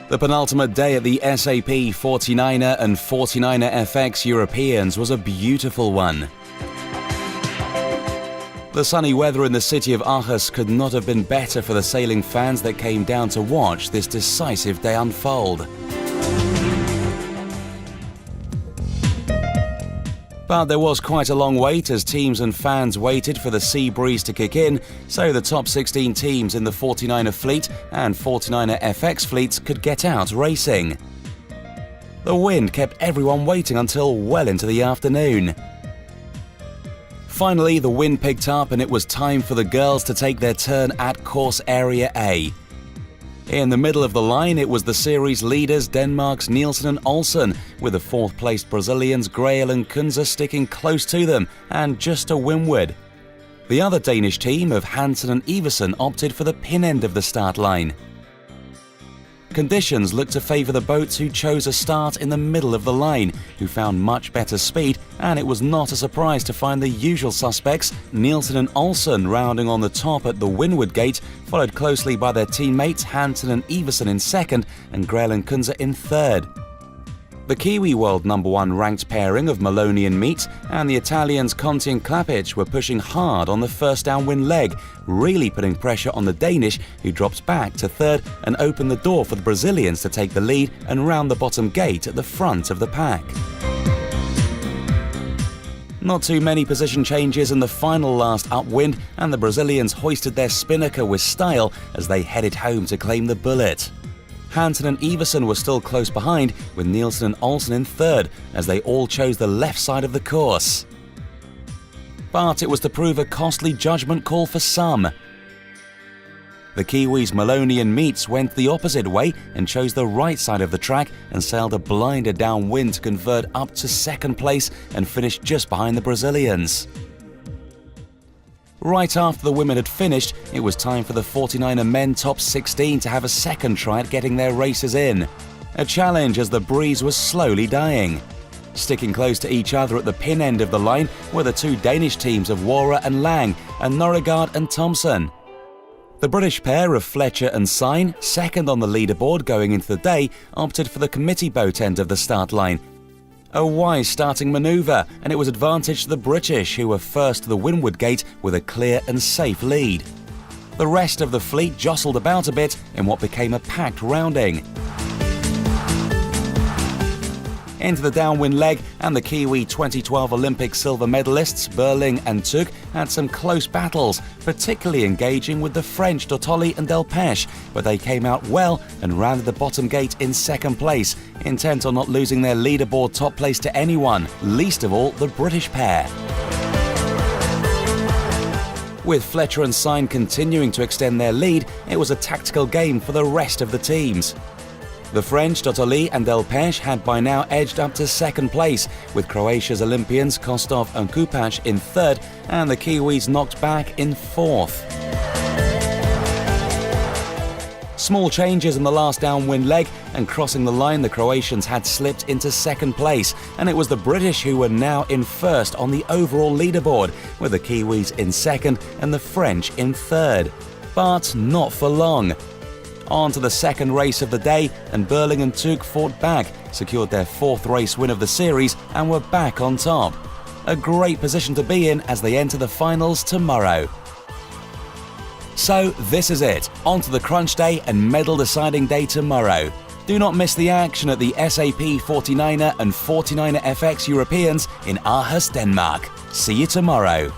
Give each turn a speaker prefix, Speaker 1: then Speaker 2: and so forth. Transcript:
Speaker 1: The penultimate day at the SAP 49er and 49er FX Europeans was a beautiful one. The sunny weather in the city of Aarhus could not have been better for the sailing fans that came down to watch this decisive day unfold. But there was quite a long wait as teams and fans waited for the sea breeze to kick in, so the top 16 teams in the 49er fleet and 49er FX fleets could get out racing. The wind kept everyone waiting until well into the afternoon. Finally, the wind picked up and it was time for the girls to take their turn at course area A. In the middle of the line, it was the series leaders Denmark's Nielsen and Olsen, with the fourth-placed Brazilians Grael and Kunze sticking close to them and just to windward. The other Danish team of Hansen and Iversen opted for the pin end of the start line. Conditions looked to favour the boats who chose a start in the middle of the line, who found much better speed, and it was not a surprise to find the usual suspects, Nielsen and Olsen, rounding on the top at the windward gate, followed closely by their teammates Hansen and Iversen in second and Grael and Kunze in third. The Kiwi world number 1 ranked pairing of Maloney and Meat and the Italians Conti and Klapic were pushing hard on the first downwind leg, really putting pressure on the Danish, who dropped back to third and opened the door for the Brazilians to take the lead and round the bottom gate at the front of the pack. Not too many position changes in the final last upwind, and the Brazilians hoisted their spinnaker with style as they headed home to claim the bullet. Hansen and Iversen were still close behind, with Nielsen and Olsen in third, as they all chose the left side of the course. But it was to prove a costly judgment call for some. The Kiwis Maloney and Meats went the opposite way and chose the right side of the track and sailed a blinder downwind to convert up to second place and finish just behind the Brazilians. Right after the women had finished, it was time for the 49er men top 16 to have a second try at getting their races in. A challenge as the breeze was slowly dying. Sticking close to each other at the pin end of the line were the two Danish teams of Wara and Lang and Norregaard and Thompson. The British pair of Fletcher and Sine, second on the leaderboard going into the day, opted for the committee boat end of the start line. A wise starting manoeuvre, and it was advantage to the British, who were first to the windward gate with a clear and safe lead. The rest of the fleet jostled about a bit in what became a packed rounding. Into the downwind leg, and the Kiwi 2012 Olympic silver medalists Berling and Tug had some close battles, particularly engaging with the French Dottoli and Delpech, but they came out well and rounded the bottom gate in second place, intent on not losing their leaderboard top place to anyone, least of all the British pair. With Fletcher and Sine continuing to extend their lead, it was a tactical game for the rest of the teams. The French Dottoli and Delpech had by now edged up to second place, with Croatia's Olympians Kostov and Kupac in third and the Kiwis knocked back in fourth. Small changes in the last downwind leg, and crossing the line the Croatians had slipped into second place, and it was the British who were now in first on the overall leaderboard, with the Kiwis in second and the French in third. But not for long. On to the second race of the day, and Berling and Tug fought back, secured their fourth race win of the series and were back on top. A great position to be in as they enter the finals tomorrow. So this is it, on to the crunch day and medal deciding day tomorrow. Do not miss the action at the SAP 49er and 49er FX Europeans in Aarhus, Denmark. See you tomorrow.